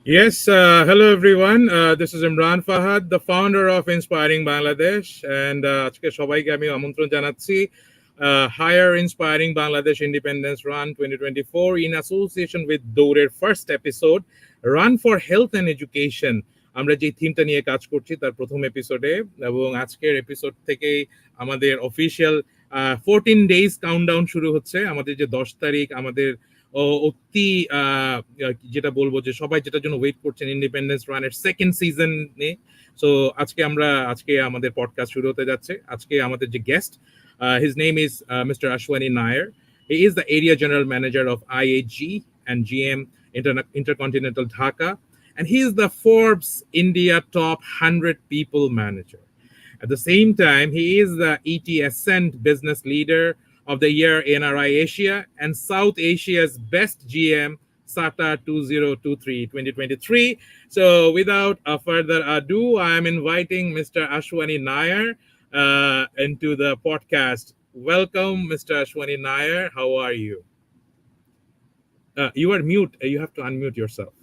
Yes, hello everyone. This is Imran Fahad, the founder of Inspiring Bangladesh, and আজকে সবাইকে আমি আমন্ত্রণ জানাচ্ছি Higher Inspiring Bangladesh Independence Run 2024 in association with দৌড়ের first episode, Run for Health and Education. আমরা যে থিমটা নিয়ে কাজ করছি তার প্রথম এপিসোডে, এবং আজকের এপিসোড থেকেই আমাদের অফিসিয়াল 14 days কাউন্টডাউন শুরু হচ্ছে। আমাদের যে 10 তারিখ আমাদের অতি যেটা বলবো যে সবাই যেটার জন্য ওয়েট করছেন, ইন্ডিপেন্ডেন্স রানের সেকেন্ড সিজনে। সো আজকে আমাদের পডকাস্ট শুরু হতে যাচ্ছে। আজকে আমাদের যে guest, his name is Mr Ashwani Nair. He is the area general manager of IAG and GM Intercontinental Dhaka, and he is the Forbes India top 100 people manager. At the same time, he is the ET Ascent Business Leader of the Year NRI Asia and South Asia's Best GM SATA 2023. So without further ado, I am inviting Mr. Ashwani Nair into the podcast. Welcome, Mr. Ashwani Nair. How are you? You are mute. You have to unmute yourself.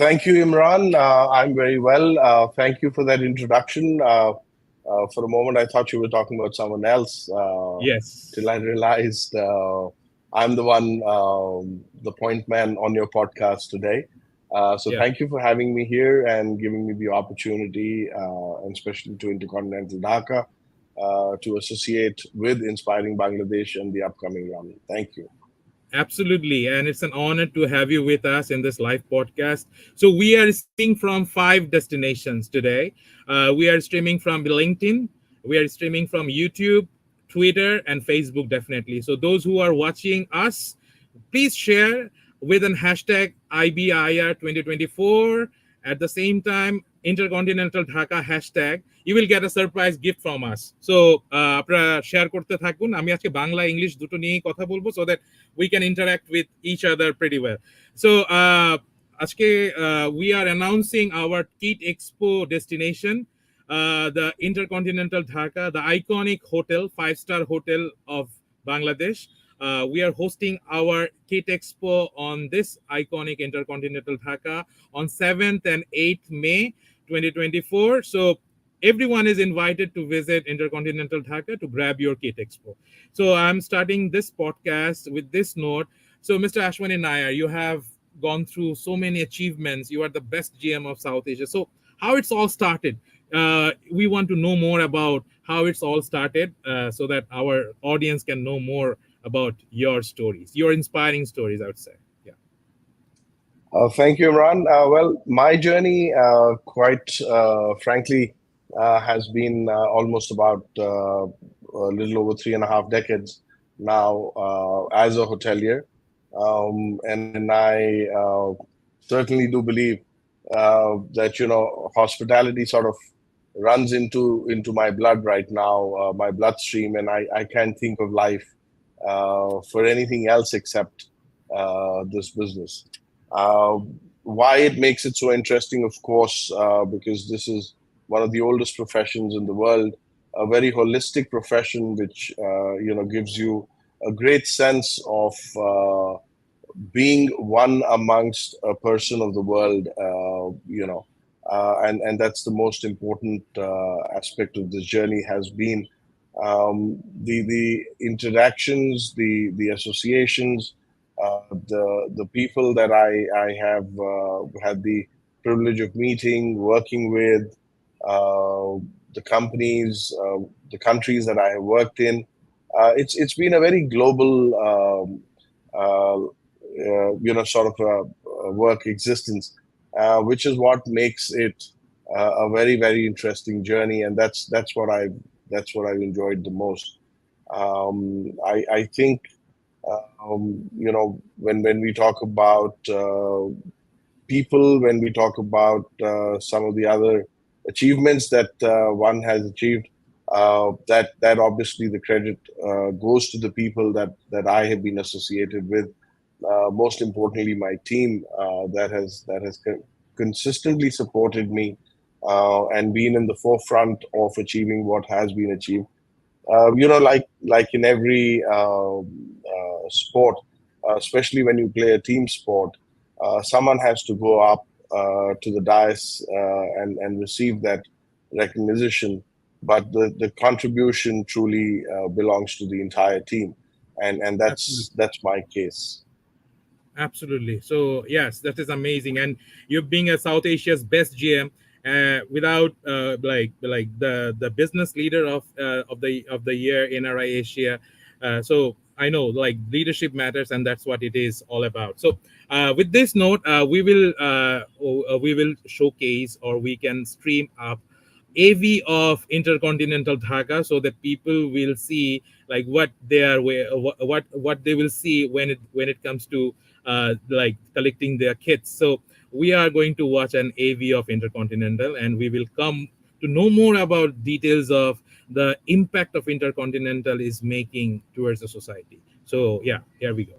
Thank you, Imran. I'm very well. Thank you for that introduction. For a moment, I thought you were talking about someone else. Yes. Till I realized I'm the one, the point man on your podcast today. Thank you for having me here and giving me the opportunity, and especially to Intercontinental Dhaka, to associate with Inspiring Bangladesh and the upcoming run. Thank you. Absolutely. And it's an honor to have you with us in this live podcast. So we are streaming from 5 destinations today. We are streaming from LinkedIn. We are streaming from YouTube, Twitter, and Facebook, definitely. So those who are watching us, please share with an hashtag IBIR2024. At the same time, Intercontinental Dhaka hashtag. You will get a surprise gift from us. So আপনারা share করতে থাকুন। আমি আজকে Bangla English দুটো নিয়েই কথা বলবো, so that we can interact with each other pretty well. So আজকে we are announcing our Kit Expo destination, the Intercontinental Dhaka, the iconic hotel, 5-star hotel of Bangladesh. We are hosting our Kit Expo on this iconic Intercontinental Dhaka on 7th and 8th May 2024. So everyone is invited to visit Intercontinental Dhaka to grab your Kit Expo. So I'm starting this podcast with this note. So Mr. Ashwani Nair, you have gone through so many achievements. You are the best GM of South Asia. So how it's all started? We want to know more about how it's all started, so that our audience can know more about your stories, your inspiring stories, I would say. Thank you, Imran. Well, my journey, quite frankly, has been almost about a little over 3.5 decades now as a hotelier. And I certainly do believe that, hospitality sort of runs into my blood right now, my bloodstream, and I can't think of life for anything else except this business. Why it makes it so interesting, of course, because this is one of the oldest professions in the world, a very holistic profession, which gives you a great sense of being one amongst a person of the world, and that's the most important aspect of this journey has been the interactions, the associations, the people that I have had the privilege of meeting, working with, the companies, the countries that I have worked in. It's been a very global, sort of a work existence, which is what makes it a very, very interesting journey, and that's what I've enjoyed the most. I think. When we talk about people, when we talk about some of the other achievements that one has achieved, that obviously the credit goes to the people that I have been associated with. Most importantly, my team that has consistently supported me and been in the forefront of achieving what has been achieved. Like in every sport, especially when you play a team sport. Someone has to go up to the dais and receive that recognition, but the contribution truly belongs to the entire team, and Absolutely. that's my case. Absolutely. So yes, that is amazing. And you being a South Asia's best GM, without like the business leader of the year in NRI Asia. So I know like leadership matters, and that's what it is all about. So with this note, we will showcase, or we can stream up AV of Intercontinental Dhaka, so that people will see like what they are, what they will see when it comes to like collecting their kits. So we are going to watch an AV of Intercontinental, and we will come to know more about details of the impact of Intercontinental is making towards the society. So yeah, here we go.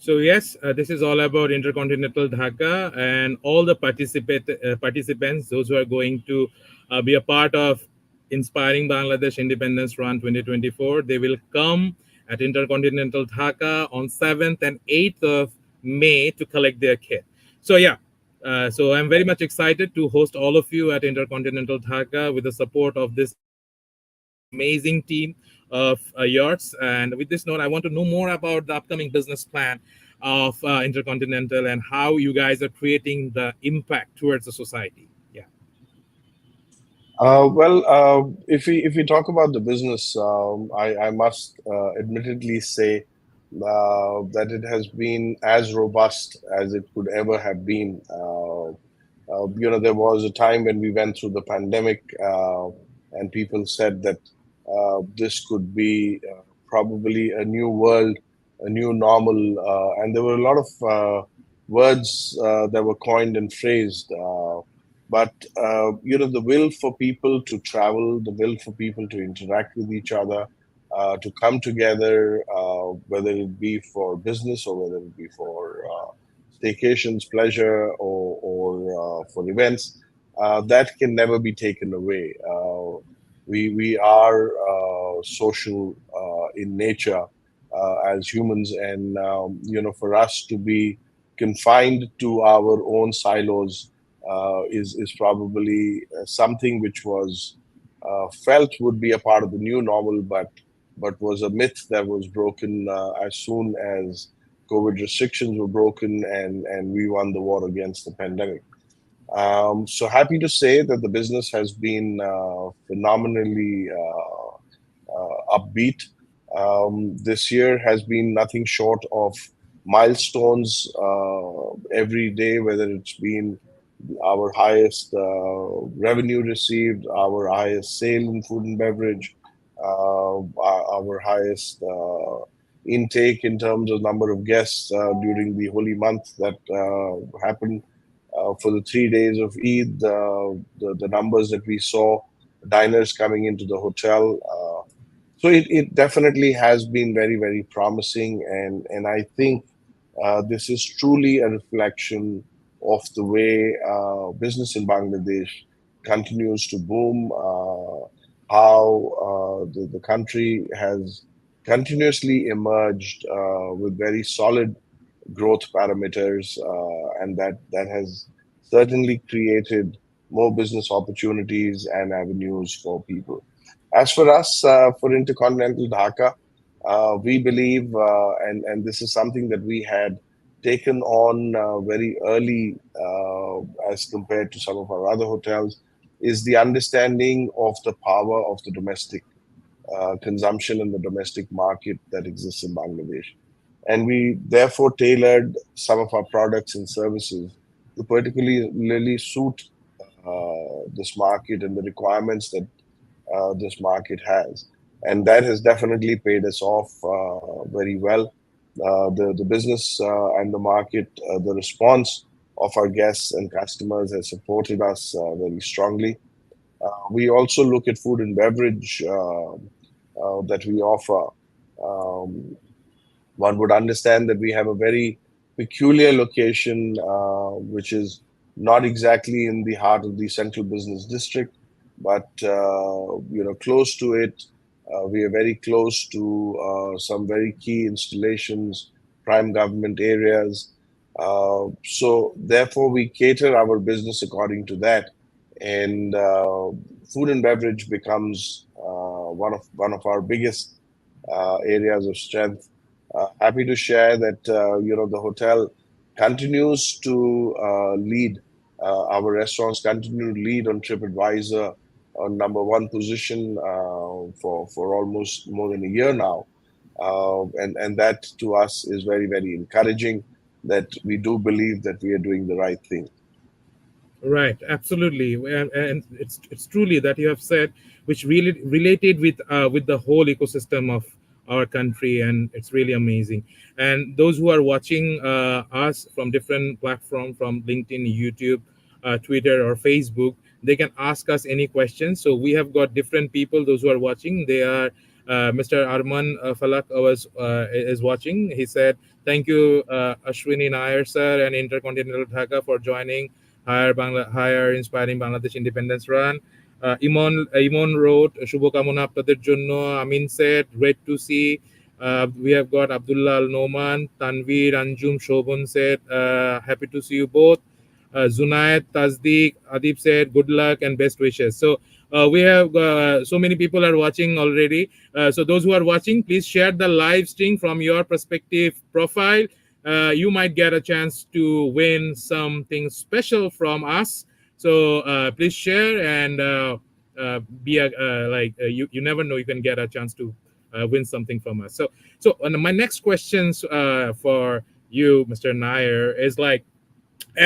So yes, this is all about Intercontinental Dhaka, and all the participants, those who are going to be a part of Inspiring Bangladesh Independence Run 2024. They will come at Intercontinental Dhaka on 7th and 8th of May to collect their kit. So yeah, so I'm very much excited to host all of you at Intercontinental Dhaka with the support of this amazing team of yours. And with this note, I want to know more about the upcoming business plan of Intercontinental and how you guys are creating the impact towards the society. Yeah. If we talk about the business, I must admittedly say that it has been as robust as it could ever have been. There was a time when we went through the pandemic, and people said that this could be probably a new world, a new normal, and there were a lot of words that were coined and phrased. But the will for people to travel, the will for people to interact with each other, to come together, whether it be for business or whether it be for staycations, pleasure, or for events, that can never be taken away. We are social in nature as humans, and for us to be confined to our own silos is probably something which was felt would be a part of the new normal, but was a myth that was broken as soon as COVID restrictions were broken, and we won the war against the pandemic. So happy to say that the business has been phenomenally upbeat. This year has been nothing short of milestones every day, whether it's been our highest revenue received, our highest sale in food and beverage, our highest intake in terms of number of guests during the holy month that happened for the 3 days of Eid. The numbers that we saw, diners coming into the hotel. So it definitely has been very, very promising, and I think this is truly a reflection of the way business in Bangladesh continues to boom, how the country has continuously emerged with very solid growth parameters, and that has certainly created more business opportunities and avenues for people. As for us, for Intercontinental Dhaka, we believe, and this is something that we had taken on very early as compared to some of our other hotels, is the understanding of the power of the domestic consumption in the domestic market that exists in Bangladesh. And we therefore tailored some of our products and services to particularly suit this market and the requirements that this market has. And that has definitely paid us off very well. The business and the market, the response of our guests and customers has supported us very strongly. We also look at food and beverage that we offer. Um, One would understand that we have a very peculiar location, which is not exactly in the heart of the central business district, but close to it. We are very close to some very key installations, prime government areas. So therefore, we cater our business according to that, and food and beverage becomes one of our biggest areas of strength. Happy to share that the hotel continues to lead. Our restaurants continue to lead on TripAdvisor on number one position for almost more than a year now, and that to us is very, very encouraging. That we do believe that we are doing the right thing. Right, absolutely, and it's truly that you have said, which really related with the whole ecosystem of our country, and it's really amazing. And those who are watching us from different platform, from LinkedIn, YouTube, Twitter, or Facebook, they can ask us any questions. So we have got different people. Those who are watching, they are Mr. Arman Falak is watching. He said, "Thank you, Ashwini Nair sir and Intercontinental Dhaka for joining higher inspiring Bangladesh independence run." Imon wrote, "শুভকামনা আপনাদের জন্য." Amin said, "Great to see." We have got Abdullah Al Noman, Tanvir, Anjum, Shobhan said, "Happy to see you both." Zunayat Tasdik, Adib said, "Good luck and best wishes." So we have so many people are watching already. So those who are watching, please share the live stream from your perspective profile. You might get a chance to win something special from us. So please share and be a, you never know, you can get a chance to win something from us. So my next questions for you, Mr. Nair, is like,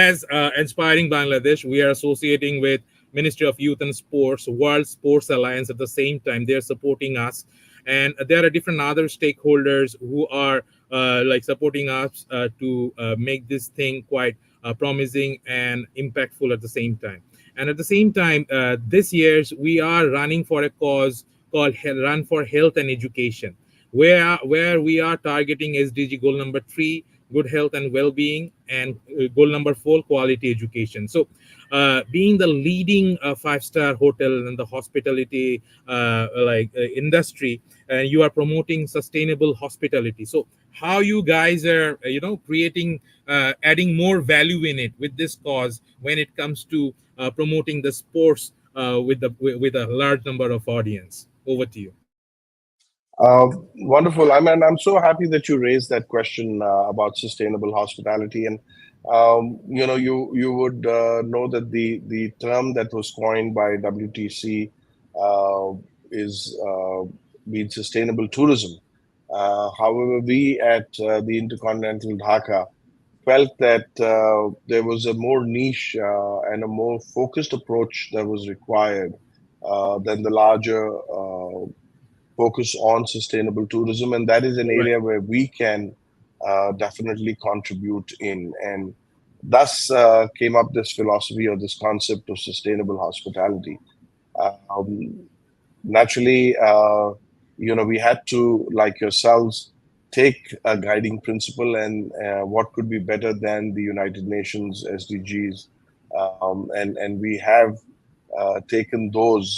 as inspiring Bangladesh, we are associating with Ministry of Youth and Sports, World Sports Alliance. At the same time, they are supporting us, and there are different other stakeholders who are like supporting us to make this thing quite promising and impactful at the same time. And at the same time, this year's we are running for a cause called Run for Health and Education, where we are targeting SDG goal number 3, good health and well-being, and goal number 4, quality education. So being the leading five-star hotel in the hospitality industry, and you are promoting sustainable hospitality. So how you guys are creating adding more value in it with this cause when it comes to promoting the sports with a large number of audience? Over to you. Wonderful. I'm so happy that you raised that question about sustainable hospitality. And you would know that the term that was coined by WTC is being sustainable tourism. However, we at the Intercontinental Dhaka felt that there was a more niche and a more focused approach that was required than the larger focus on sustainable tourism, and that is an Right. area where we can definitely contribute in. And thus came up this philosophy or this concept of sustainable hospitality. Um, Naturally, we had to, like yourselves, take a guiding principle, and what could be better than the United Nations SDGs, and we have taken those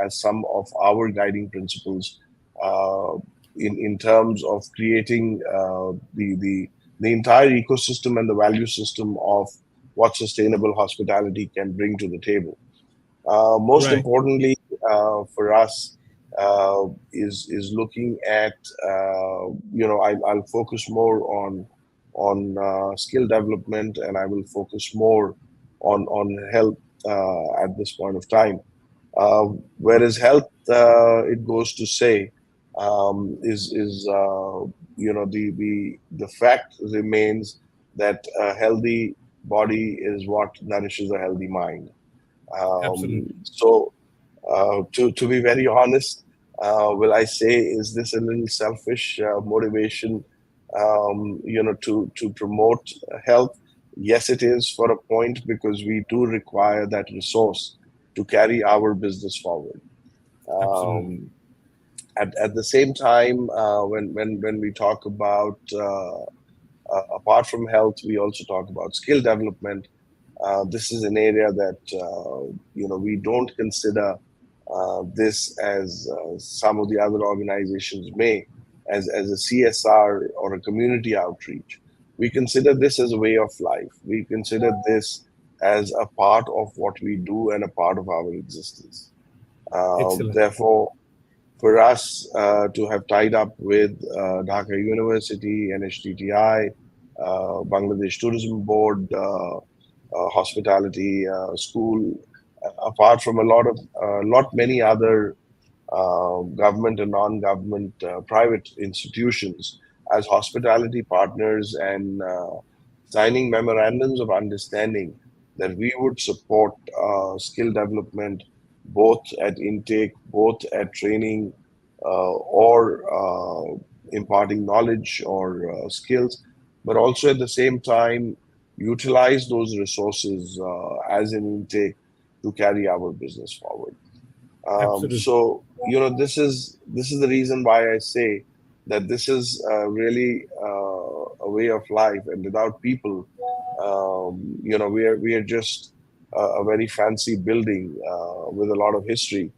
as some of our guiding principles. Uh, in terms of creating the entire ecosystem and the value system of what sustainable hospitality can bring to the table. Most Right. importantly, for us, is looking at I'll focus more on skill development, and I will focus more on health at this point of time. Uh, Whereas health, it goes to say, is the fact remains that a healthy body is what nourishes a healthy mind. Absolutely. To be very honest, will I say, is this a little selfish motivation, to promote health? Yes, it is for a point, because we do require that resource to carry our business forward. Absolutely. Um, at the same time, when we talk about apart from health, we also talk about skill development. This is an area that we don't consider this as some of the other organizations may, as a CSR or a community outreach. We consider this as a way of life. We consider this as a part of what we do and a part of our existence. Excellent. Therefore, for us to have tied up with Dhaka University, NHTTI, Bangladesh Tourism Board, hospitality school, apart from a lot many other government and non-government private institutions as hospitality partners, and signing memorandums of understanding that we would support skill development both at intake, both at training, or imparting knowledge or skills, but also at the same time utilize those resources as an intake to carry our business forward. Absolutely. This is the reason why I say that this is really a way of life, and without people, we are just a very fancy building with a lot of history,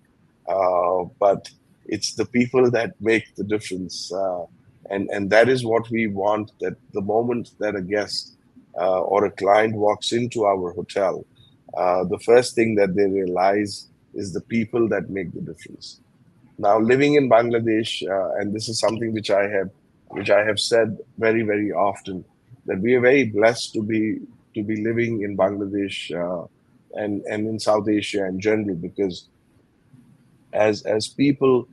but it's the people that make the difference, and that is what we want. That the moment that a guest or a client walks into our hotel, the first thing that they realize is the people that make the difference. Now, living in Bangladesh, and this is something which I have said very very often, that we are very blessed to be living in Bangladesh, and in South Asia in general, because as people,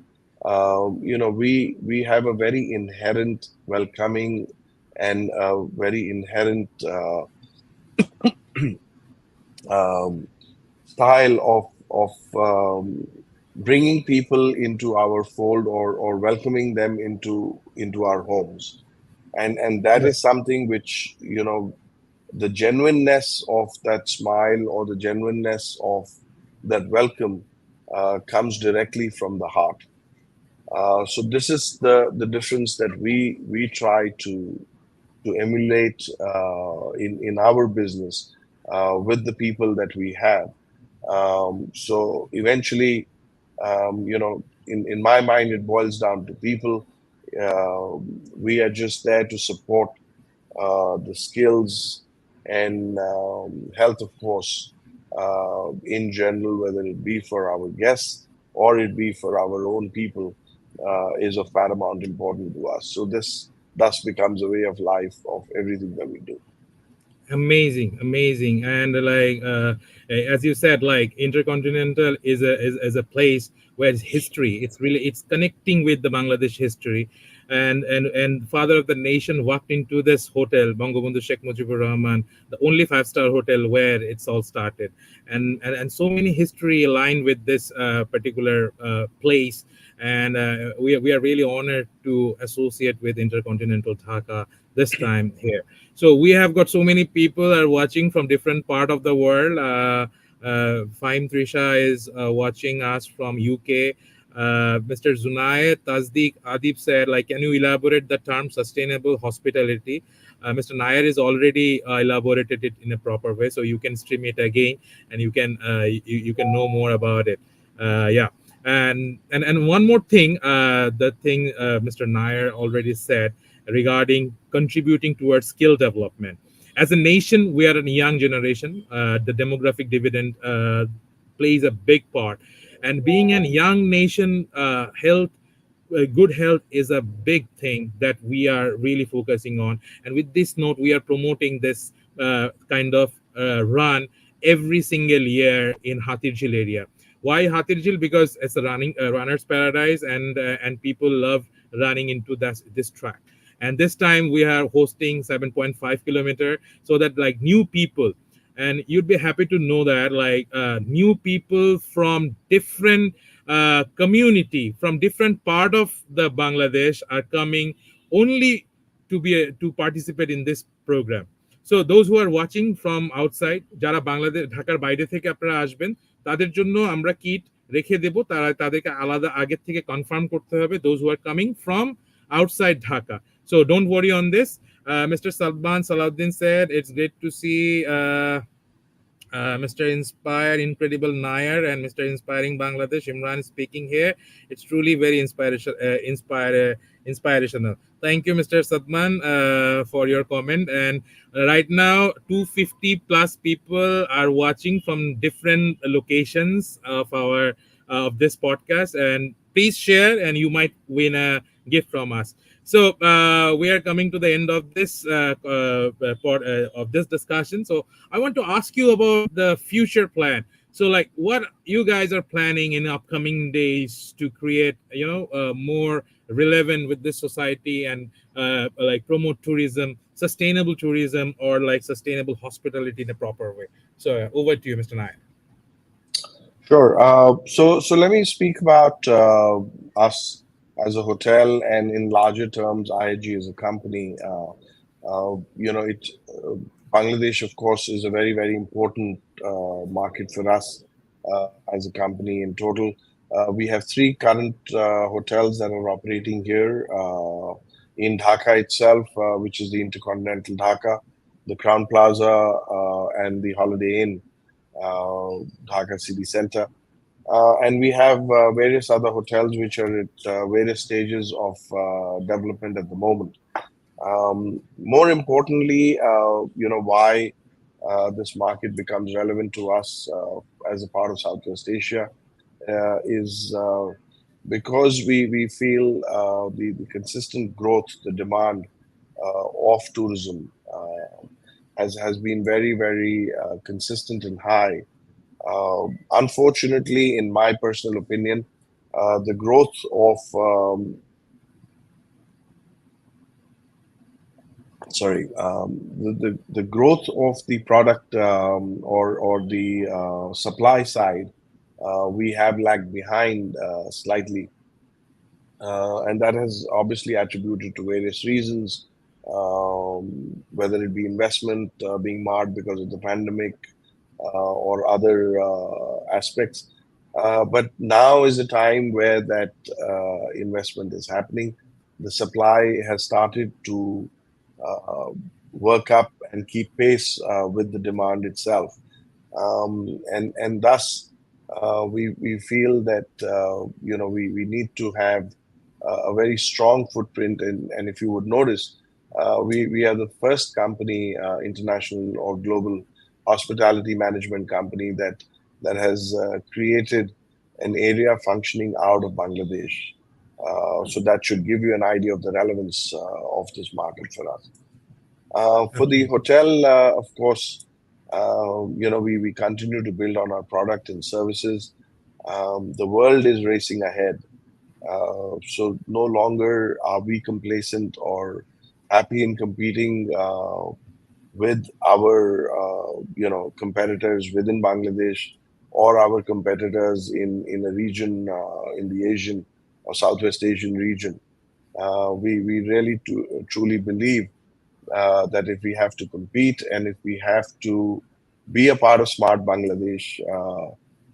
we have a very inherent welcoming and a very inherent um, style of bringing people into our fold, or welcoming them into our homes, and that Right. is something which, the genuineness of that smile, or the genuineness of that welcome, comes directly from the heart. So this is the difference that we try to emulate in our business with the people that we have. So eventually, in my mind, it boils down to people. We are just there to support the skills and health, of course, in general, whether it be for our guests or it be for our own people, is of paramount importance to us. So this thus becomes a way of life of everything that we do. Amazing, amazing. And as you said, like Intercontinental is a place where it's history, it's connecting with the Bangladesh history. And father of the nation walked into this hotel, Bangabandhu Sheikh Mujibur Rahman, the only five-star hotel where it's all started. And so many history aligned with this particular place. And we are really honored to associate with Intercontinental Dhaka this time here. So we have got so many people are watching from different part of the world. Fahim Trisha is watching us from UK. Mr. Zunayed Tasdik Adib said, like, can you elaborate the term sustainable hospitality? Mr. Nayar is already elaborated it in a proper way, so you can stream it again and you can know more about it. Yeah. And one more thing, the thing Mr. Nair already said regarding contributing towards skill development. As a nation, we are a young generation. The demographic dividend plays a big part, and being a young nation, good health is a big thing that we are really focusing on. And with this note, we are promoting this kind of run every single year in Hatirjil area. Why Hatirjil? Because it's a runner's paradise, and people love running into this track. And this time we are hosting 7.5 kilometer, so that like new people, and you'd be happy to know that like new people from different community, from different part of the Bangladesh are coming only to participate in this program. So those who are watching from outside, যারা বাংলাদেশ ঢাকার বাইরে থেকে আপনারা আসবেন, তাদের জন্য আমরা kit রেখে দেব, তাদেরকে আলাদা আগের থেকে কনফার্ম করতে হবে, those who are coming from outside Dhaka. So don't worry on this. Mr. Salman Salahuddin said it's great to see Mr. Inspire, Incredible Nayar, and Mr. Inspiring Bangladesh, Imran speaking here. It's truly very inspirational. Thank you, Mr. Sadman, for your comment. And right now, 250 plus people are watching from different locations of our of this podcast. And please share, and you might win a gift from us. So we are coming to the end of this of this discussion. So I want to ask you about the future plan. So, like, what you guys are planning in upcoming days to create, more relevant with this society, and like promote tourism, sustainable tourism, or like sustainable hospitality in a proper way. So, over to you, Mr. Nair. Sure. So let me speak about us as a hotel, and in larger terms, IAG as a company. Bangladesh, of course, is a very, very important market for us as a company in total. We have three current hotels that are operating here in Dhaka itself, which is the Intercontinental Dhaka, the Crown Plaza, and the Holiday Inn, Dhaka City Center. And we have various other hotels which are at various stages of development at the moment. More importantly, why this market becomes relevant to us as a part of Southwest Asia is because we feel the consistent growth, the demand of tourism has been very, very consistent and high. Unfortunately, in my personal opinion, the growth of the growth of the product or the supply side, we have lagged behind slightly, and that has obviously attributed to various reasons, whether it be investment being marred because of the pandemic or other aspects. But now is a time where that investment is happening. The supply has started to work up and keep pace with the demand itself, and thus we feel that we need to have a very strong footprint. And if you would notice, we are the first company, international or global hospitality management company that has created an area functioning out of Bangladesh. So that should give you an idea of the relevance of this market for us. For the hotel, of course, we continue to build on our product and services. The world is racing ahead. So no longer are we complacent or happy in competing with our competitors within Bangladesh or our competitors in a region in the Asian or Southwest Asian region. We really truly believe that if we have to compete and if we have to be a part of Smart Bangladesh,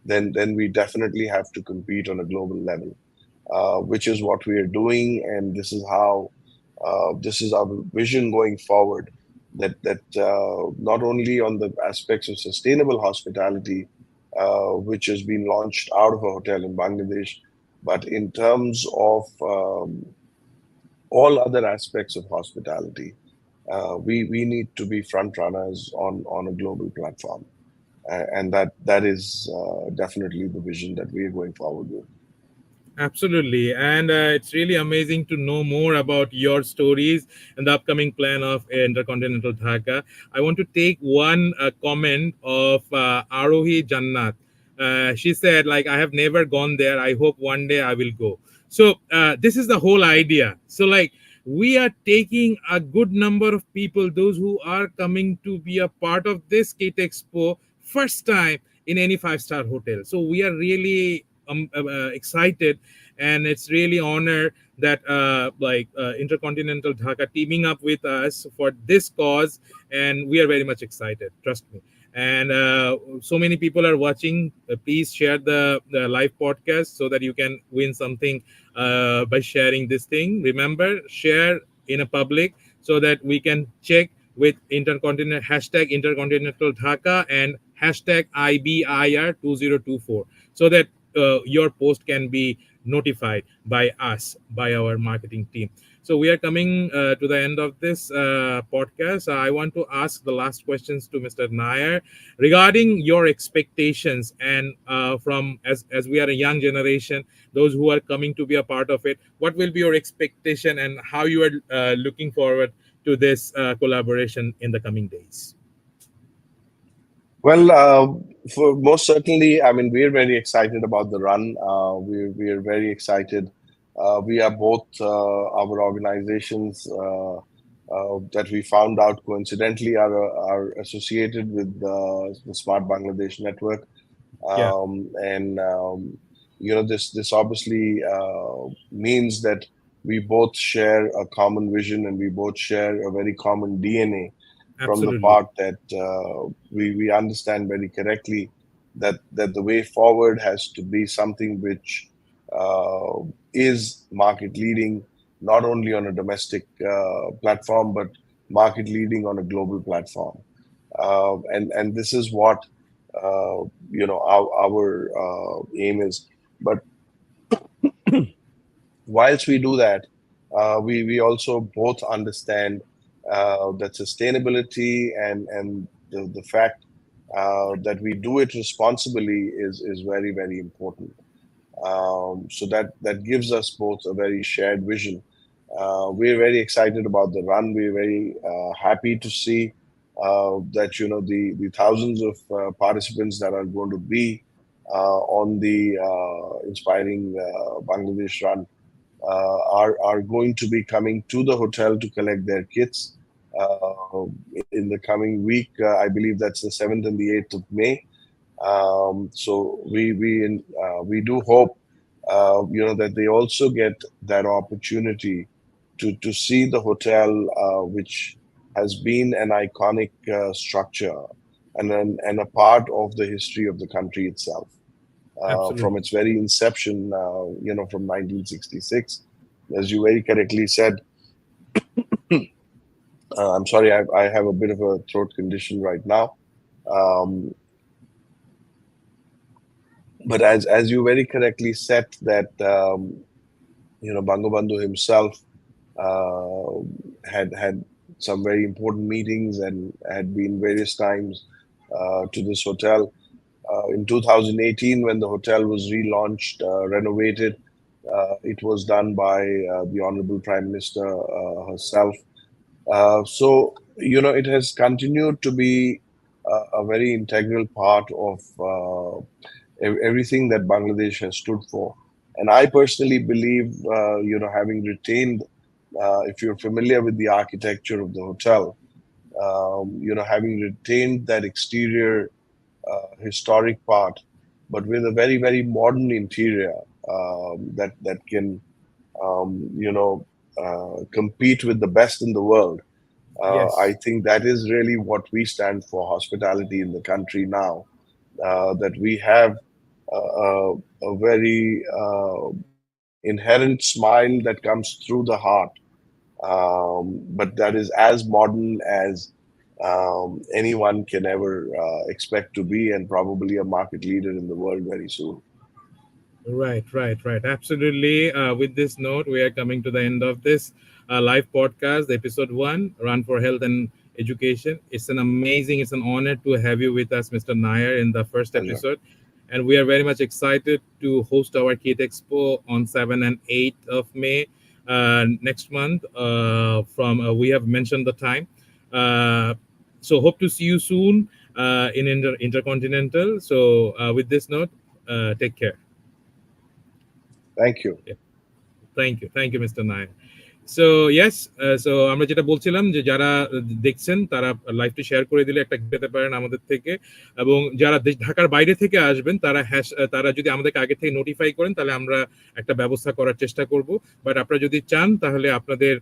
then we definitely have to compete on a global level, which is what we are doing, and this is how this is our vision going forward. That not only on the aspects of sustainable hospitality, which has been launched out of a hotel in Bangladesh. But in terms of all other aspects of hospitality, we need to be front runners on a global platform. And that is definitely the vision that we are going forward with. Absolutely. And it's really amazing to know more about your stories and the upcoming plan of Intercontinental Dhaka. I want to take one comment of Arohi Jannat. She said, like, I have never gone there. I hope one day I will go. So this is the whole idea. So, like, we are taking a good number of people, those who are coming to be a part of this Kate Expo first time in any five-star hotel. So we are really excited, and it's really honor that Intercontinental Dhaka teaming up with us for this cause, and we are very much excited, trust me. And so many people are watching. Please share the live podcast so that you can win something by sharing this thing. Remember, share in a public so that we can check with Intercontinental hashtag Intercontinental Dhaka and hashtag IBIR2024, so that your post can be notified by us, by our marketing team. So we are coming to the end of this podcast. I want to ask the last questions to Mr. Nair regarding your expectations, and from as we are a young generation, those who are coming to be a part of it, what will be your expectation and how you are looking forward to this collaboration in the coming days? Well, for most certainly, I mean, we're very excited about the run. We're very excited. We are both our organizations that we found out coincidentally are associated with the Smart Bangladesh Network, Yeah, and this obviously means that we both share a common vision and we both share a very common DNA from the absolutely. part that we understand very correctly that the way forward has to be something which uh, is market leading, not only on a domestic platform but market leading on a global platform. And this is what uh, our aim is. But whilst we do that, we also both understand that sustainability and the fact that we do it responsibly is very, very important. So that gives us both a very shared vision. We're very excited about the run. We're very happy to see that the thousands of participants that are going to be on the inspiring Bangladesh run are going to be coming to the hotel to collect their kits in the coming week. I believe that's the 7th and the 8th of May. So we do hope that they also get that opportunity to see the hotel, which has been an iconic structure and a part of the history of the country itself from Absolutely. its very inception, from 1966. As you very correctly said, I'm sorry, I have a bit of a throat condition right now. Um, but as you very correctly said, that Bangabandhu himself uh, had some very important meetings and had been various times to this hotel. In 2018, when the hotel was relaunched, renovated, it was done by the Honorable Prime Minister herself. So, it has continued to be a very integral part of everything that Bangladesh has stood for. And I personally believe, having retained, if you're familiar with the architecture of the hotel, having retained that exterior historic part, but with a very, very modern interior that can, compete with the best in the world. I Yes. think that is really what we stand for, hospitality in the country now. That we have a very inherent smile that comes through the heart, but that is as modern as anyone can ever expect to be, and probably a market leader in the world very soon. Right. Absolutely. With this note, we are coming to the end of this live podcast, episode 1, Run for Health and Education. It's an honor to have you with us, Mr. Nayar, in the first episode. And we are very much excited to host our KIT Expo on 7 and 8 of May next month. We have mentioned the time. So hope to see you soon in Intercontinental. So with this note, take care. Thank you. Thank you, Mr. Nair. So yes, so আমরা যেটা বলছিলাম যে যারা দেখছেন তারা লাইভটি share করে দিলে একটা পেতে পারেন আমাদের থেকে, এবং যারা ঢাকার বাইরে থেকে আসবেন তারা যদি আমাদেরকে আগে থেকে নোটিফাই করেন তাহলে আমরা একটা ব্যবস্থা করার চেষ্টা করব। বাট আপনারা যদি চান তাহলে আপনাদের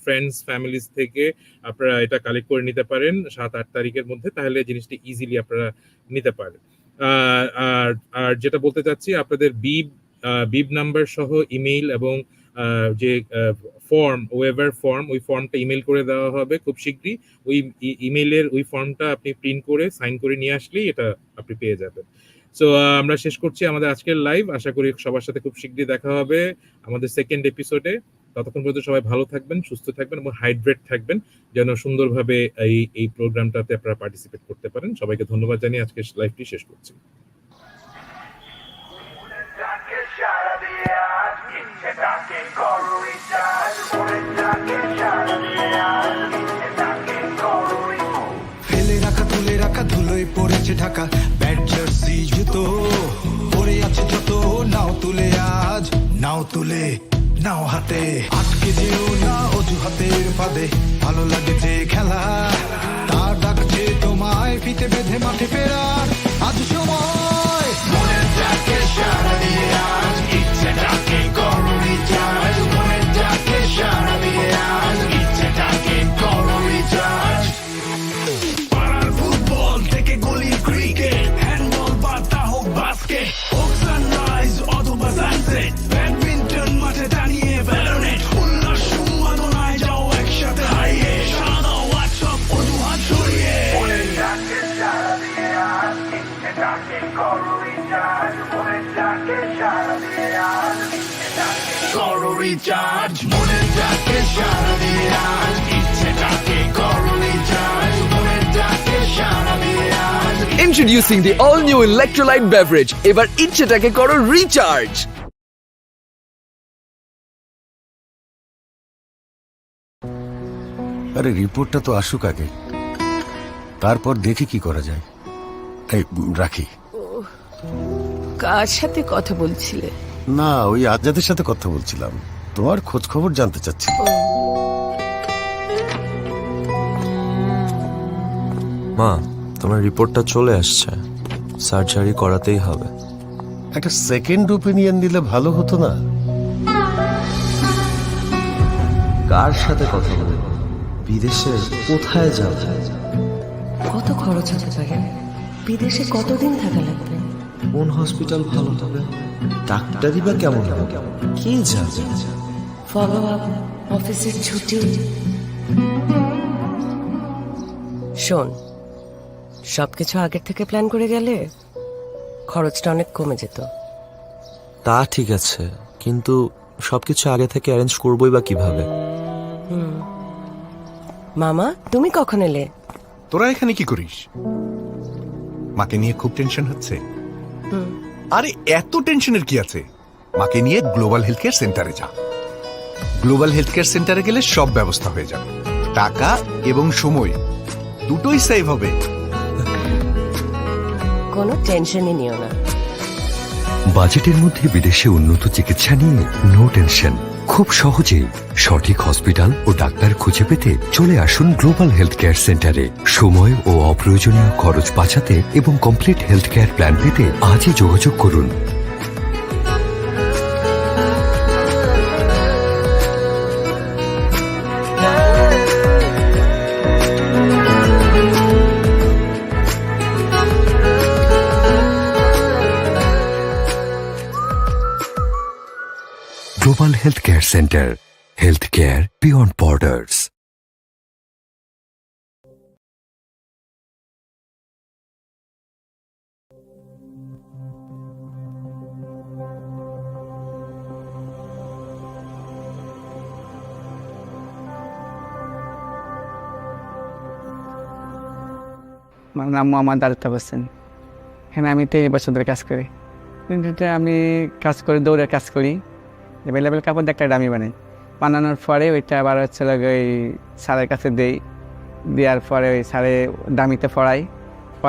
ফ্রেন্ডস ফ্যামিলিজ থেকে আপনারা এটা কালেক্ট করে নিতে পারেন 7-8 তারিখের মধ্যে, তাহলে জিনিসটি ইজিলি আপনারা নিতে পারেন। আর যেটা বলতে চাচ্ছি, আপনাদের বিব নাম্বার সহ ইমেইল এবং যে ওয়েভার ফর্ম, ওই ফর্মটা ইমেল করে দেওয়া হবে খুব শীঘ্রই। ওই ইমেইলের ওই ফর্মটা আপনি প্রিন্ট করে সাইন করে নিয়ে আসলেই এটা আপনি পেয়ে যাবেন। সো আমরা শেষ করছি আমাদের আজকের লাইভ। আশা করি সবার সাথে খুব শীঘ্রই দেখা হবে আমাদের সেকেন্ড এপিসোডে। ততক্ষণ পর্যন্ত সবাই ভালো থাকবেন, সুস্থ থাকবেন এবং হাইড্রেট থাকবেন, যেন সুন্দরভাবে এই প্রোগ্রামটাতে আপনারা পার্টিসিপেট করতে পারেন। সবাইকে ধন্যবাদ জানিয়ে আজকের লাইভটি শেষ করছি। ফেলে রাখা তুলে রাখা ধুলোয় পড়েছে ঢাকা, ব্যাট জার্সি জুতো পরে আছে যত, নাও তুলে আজ নাও তুলে নাও হাতে, আটকে যেও না অজুহাতের ফাঁদে, ভালো লাগে যে খেলা তার ডাকছে তোমায়, ফিতে বেঁধে মাঠে ফেরার আজ সময়, মনের ডাকে সারা দিয়ে আজ ইচ্ছে ডাকে করো রিচার্জ, মনের ডাকে সারা দিয়ে আজ ইচ্ছে ডাকে করো রিচার্জ। পাড়ার ফুটবল থেকে গলির ক্রিকেট, হ্যান্ডবল বা তা হোক বাস্কেট, হোক সানরাইজ অথবা সানসেট, ব্যাডমিন্টন মাঠে দাঁড়িয়ে ভ্যালোরেট, উল্লাস উন্মাদনায় যাও একসাথে হারিয়ে, সারা দাও হোয়াটসঅ্যাপ অজুহাত ছড়িয়ে, মনের ডাকে সারা দিয়ে আজ ইচ্ছে ডাকে করো রিচার্জ, মনের ডাকে সারা দিয়ে আজ ইচ্ছে ডাকে করো রিচার্জ, মনের ডাকে সারা দিয়ে আজ ইচ্ছে ডাকে করো রিচার্জ, মনের ডাকে সারা দিয়ে আজ। Introducing the all-new electrolyte beverage. এবার ইচ্ছেটাকে করো রিচার্জ। আরে রিপোর্টটা তো আসুক আগে, তারপর দেখি কি করা যায়। এই রাখি। কার সাথে কথা বলছিলে? না, ওই আজাদের সাথে কথা বলছিলাম, তোমার খোঁজ খবর জানতে চাচ্ছি। মা, তোমার রিপোর্টটা চলে আসছে, সার্জারি করাতেই হবে। একটা সেকেন্ড ওপিনিয়ন দিলে ভালো হতো না? কার সাথে কথা বলবো? বিদেশে কোথায় যাব? কত খরচ হতে পারে? বিদেশে কতদিন থাকা লাগবে? কোন হসপিটাল ভালো হবে? ডাক্তারই বা কেমন হবে? কে যাবে? ফলো আপ, অফিসের ছুটি। শোন, সবকিছু আগের থেকে প্ল্যান করে গেলে খরচটা অনেক কমে যেত। তা ঠিক আছে, কিন্তু সবকিছু আগে থেকে অ্যারেঞ্জ করবোই বা কিভাবে? মামা, তুমি কখন এলে? তোরা এখানে কি করিস? মাকে নিয়ে খুব টেনশন হচ্ছে? আরে এত টেনশনের কি আছে? মাকে নিয়ে গ্লোবাল হেলথ কেয়ার সেন্টারে যা। গ্লোবাল হেলথ কেয়ার সেন্টারে গেলে সব ব্যবস্থা হয়ে যাবে, টাকা এবং সময় দুটোই সেভ হবে। কোনো টেনশনই নিও না। বাজেটের মধ্যে বিদেশে উন্নত চিকিৎসা নিয়ে নো টেনশন। খুব সহজেই সঠিক হসপিটাল ও ডাক্তার খুঁজে পেতে চলে আসুন গ্লোবাল হেলথ কেয়ার সেন্টারে। সময় ও অপ্রয়োজনীয় খরচ বাঁচাতে এবং কমপ্লিট হেলথ কেয়ার প্ল্যান পেতে আজই যোগাযোগ করুন। Global Healthcare Center. Healthcare beyond borders. আমার নাম মোহাম্মদ আলতাফ হোসেন। এখানে আমি 3 বছর ধরে কাজ করি। কিন্তু আমি কাজ করি, দৌড়ের কাজ করি, অ্যাভেলেবেল কাপড় একটা ডামি বানানোর পরে ওইটা আবার হচ্ছে ওই স্যারের কাছে দেওয়ার পরে ওই স্যারে ডামিতে পড়াই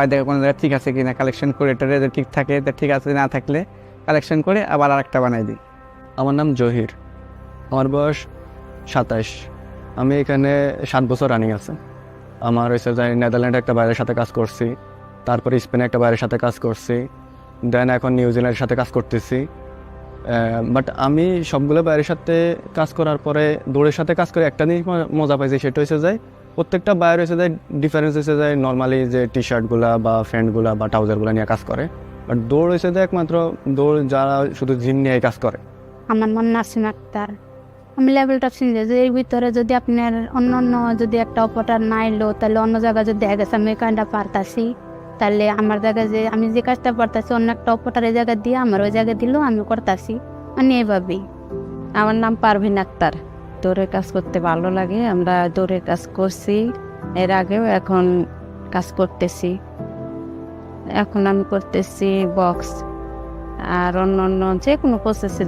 দেখে কোনো জায়গায় ঠিক আছে কিনা, কালেকশন করে এটা যদি ঠিক থাকে তো ঠিক আছে, না থাকলে কালেকশন করে আবার আরেকটা বানাই দিই। আমার নাম জহির, আমার বয়স 27। আমি এখানে 7 বছর রানিং আছে। আমার হচ্ছে যে নেদারল্যান্ডে একটা বাইরের সাথে কাজ করছি, তারপরে স্পেনে একটা বাইরের সাথে কাজ করছি, দেন এখন নিউজিল্যান্ডের সাথে কাজ করতেছি। বাট আমি সবগুলো বাইরের সাথে কাজ করার পরে দৌড়ের সাথে কাজ করে একটা জিনিস মজা পাইছি, সেটা হচ্ছে যায় প্রত্যেকটা বাইরে হচ্ছে যায় ডিফারেন্স হচ্ছে যায় নর্মালি যে টি শার্টগুলা বা প্যান্টগুলা বা ট্রাউজারগুলো নিয়ে কাজ করে, বাট দৌড় হচ্ছে যায় একমাত্র দৌড় যারা শুধু জিম নিয়ে কাজ করে। আমার নাম নাসিম আক্তার, আমি লেভেলটা চিনি যে এর ভিতরে যদি আপনার অন্য যদি একটা অপারেটর না এলো তাহলে অন্য জায়গায় যদি দেখা গেছে আমি কাজটা পারতাছি, তাহলে আমার জায়গায় যে আমি যে কাজটা পারতাছি অন্য একটা অপারেটরের জায়গা দিয়ে আমার ওই জায়গায় দিলেও আমি করতাছি, মানে এভাবেই। আমার নাম পারভিন আক্তার। দৌড়ের কাজ করতে ভালো লাগে, আমরা দৌড়ের কাজ করছি এর আগেও, এখন কাজ করতেছি। এখন আমি করতেছি বক্স আর অন্য যে কোনো প্রসেসে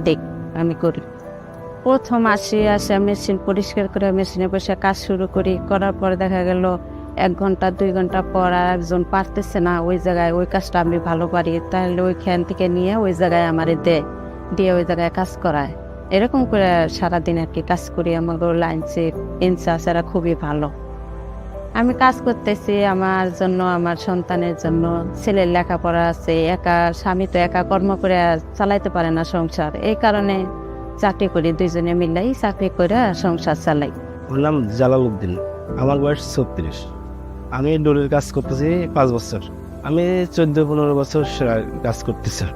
আমি করি। প্রথম আসি মেশিন পরিষ্কার করে মেশিনে বসে কাজ শুরু করি, করার পরে দেখা গেল 1 ঘন্টা 2 ঘন্টা পর আর একজন পারতেছে না ওই জায়গায়, ওই কাজটা আমি ভালো পারি, তাহলে ওইখান থেকে নিয়ে ওই জায়গায় আমার দিয়ে ওই জায়গায় কাজ করায়। এরকম করে সারাদিন আর কি কাজ করি। আমাদের লাইনসে ইনচার্জ এরা খুবই ভালো। আমি কাজ করতেছি আমার জন্য, আমার সন্তানের জন্য, ছেলের লেখাপড়া আছে, একা স্বামী তো একা কর্ম করে চালাইতে পারে না সংসার, এই কারণে চাকরি করি, 2 জনে মিলাই চাকরি করে সংসার চালাই। আমার নাম জালাল উদ্দিন, আমার বয়স 36। আমি দৌড়ের কাজ করতেছি 5 বছর। আমি 14-15 বছর কাজ করতেছি।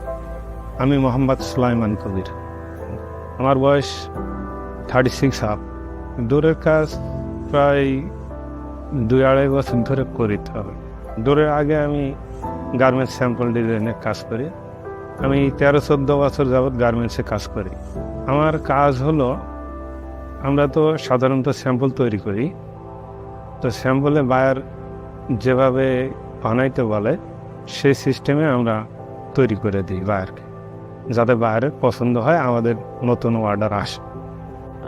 আমি মোহাম্মদ সুলাইমান কবির, আমার বয়স 36 হাফ। দৌড়ের কাজ প্রায় 2-2.5 বছর ধরে করিতে হবে। দৌড়ের আগে আমি গার্মেন্টস স্যাম্পল ডিজাইনের কাজ করি। আমি 13-14 বছর যাবৎ গার্মেন্টসে কাজ করি। আমার কাজ হলো, আমরা তো সাধারণত স্যাম্পল তৈরি করি, তো স্যাম্পলে বায়ার যেভাবে বানাইতে বলে সেই সিস্টেমে আমরা তৈরি করে দিই বায়ারকে, যাতে বায়ারের পছন্দ হয়, আমাদের নতুন অর্ডার আসে।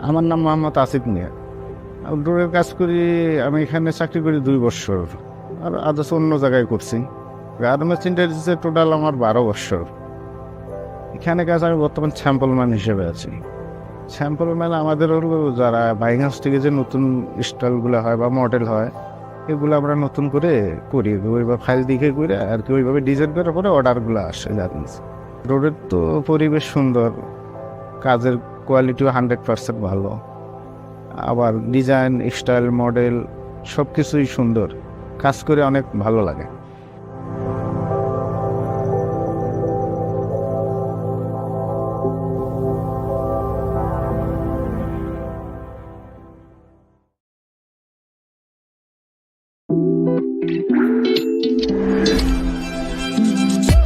আমার নাম মোহাম্মদ আসিফ মিয়া, দৌড়ের কাজ করি। আমি এখানে চাকরি করি 2 বছর, আর আদার্স অন্য জায়গায় করছি। গার্মেন্টস ইন্ডাস্ট্রিতে টোটাল আমার 12 বছর। এখানে কাজ আমি বর্তমান স্যাম্পল ম্যান হিসেবে আছি। স্যাম্পল ম্যান আমাদের যারা বাইং হাউস থেকে যে নতুন স্টাইলগুলো হয় বা মডেল হয়, এগুলো আমরা নতুন করে করি, ওইভাবে ফাইল দেখে করে আর কি ওইভাবে ডিজাইন করার পরে অর্ডারগুলো আসে। রোডের তো পরিবেশ সুন্দর, কাজের কোয়ালিটিও 100% ভালো, আবার ডিজাইন স্টাইল মডেল সব কিছুই সুন্দর, কাজ করে অনেক ভালো লাগে।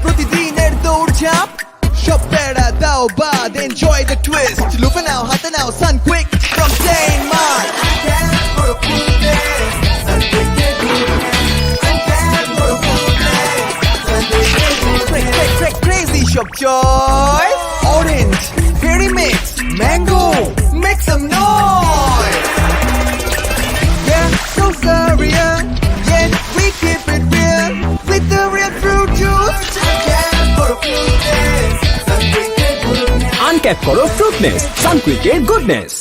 প্রতিদিনের দৌড়ঝাঁপ সব বেড়া দাও বাদ, enjoy the twist, লুপে নাও হাতে নাও sun quick from day in mind. Crazy shop joy, orange, berry mix, mango, make some noise. Yeah, so Zaria, yeah, we keep it real with the real fruit juice. Uncapped করো ফ্রুটনেস, সানকুইকের goodness.